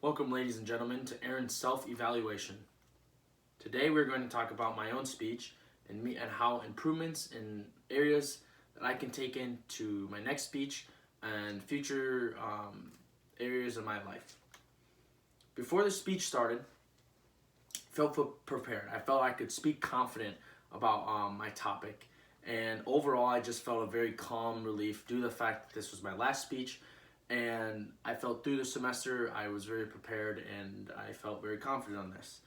Welcome, ladies and gentlemen, to Aaron's Self-Evaluation. Today we're going to talk about my own speech and how improvements in areas that I can take into my next speech and future areas of my life. Before the speech started, I felt prepared. I felt I could speak confident about my topic. And overall, I just felt a very calm relief due to the fact that this was my last speech. And I felt through the semester I was very prepared and I felt very confident on this.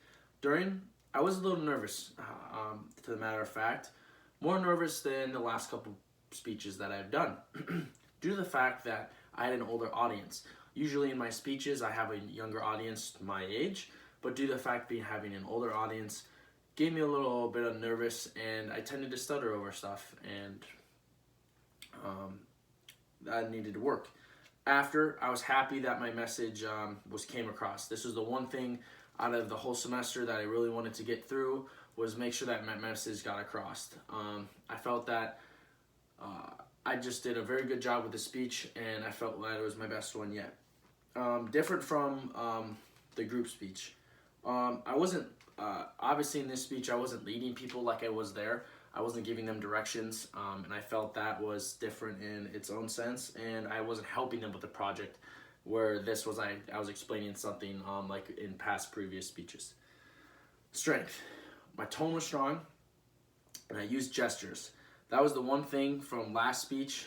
I was a little nervous, to the matter of fact, more nervous than the last couple speeches that I've done, due to the fact that I had an older audience. Usually in my speeches I have a younger audience my age, but due to the fact of having an older audience gave me a little bit of nervous, and I tended to stutter over stuff, and that needed to work. After, I was happy that my message came across. This was the one thing out of the whole semester that I really wanted to get through, was make sure that my message got across. I felt that I just did a very good job with the speech, and I felt that it was my best one yet. Different from the group speech. I wasn't, obviously in this speech, I wasn't leading people like I was there. I wasn't giving them directions, and I felt that was different in its own sense, and I wasn't helping them with the project, where this was, I was explaining something like in previous speeches. Strength. My tone was strong, and I used gestures. That was the one thing from last speech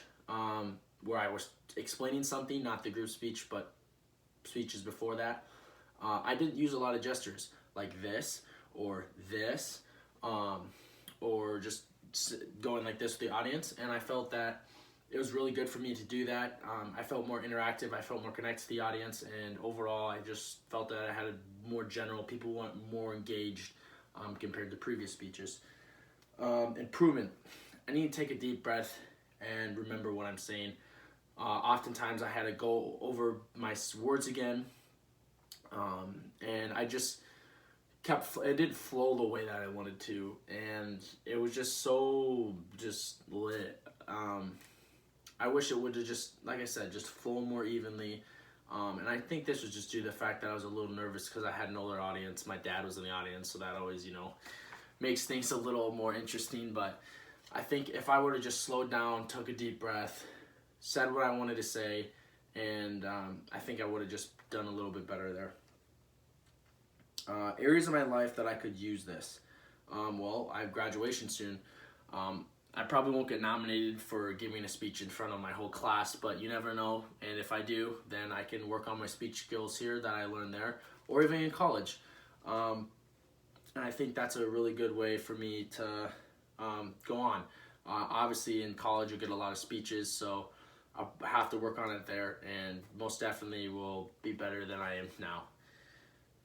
where I was explaining something, not the group speech, but speeches before that. I didn't use a lot of gestures, like this, or just going like this with the audience, and I felt that it was really good for me to do that. I felt more interactive, I felt more connected to the audience, and overall I just felt that I had a more general, people want more engaged compared to previous speeches. Improvement. I need to take a deep breath and remember what I'm saying. Oftentimes I had to go over my words again, and I just it didn't flow the way that I wanted to, and it was just so lit. I wish it would have just, like I said, just flown more evenly. And I think this was just due to the fact that I was a little nervous because I had an older audience. My dad was in the audience, so that always, makes things a little more interesting. But I think if I would have just slowed down, took a deep breath, said what I wanted to say, and I think I would have just done a little bit better there. Areas of my life that I could use this. Well, I have graduation soon. I probably won't get nominated for giving a speech in front of my whole class, but you never know. And if I do, then I can work on my speech skills here that I learned there, or even in college. And I think that's a really good way for me to go on. Obviously, in college, you get a lot of speeches, so I'll have to work on it there, and most definitely will be better than I am now.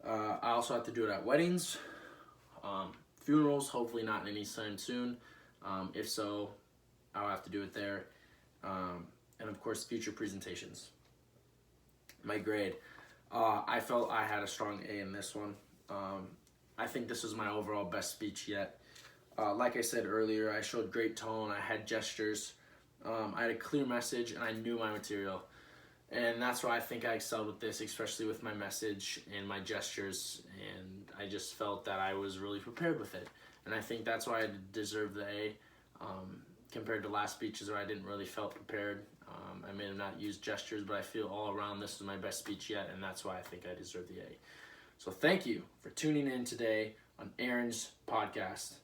I also have to do it at weddings, funerals, hopefully not anytime soon. If so, I'll have to do it there. And of course, future presentations. My grade. I felt I had a strong A in this one. I think this was my overall best speech yet. Like I said earlier, I showed great tone, I had gestures, I had a clear message, and I knew my material. And that's why I think I excelled with this, especially with my message and my gestures, and I just felt that I was really prepared with it. And I think that's why I deserve the A, compared to last speeches where I didn't really felt prepared. I may have not used gestures, but I feel all around this was my best speech yet, and that's why I think I deserve the A. So thank you for tuning in today on Aaron's podcast.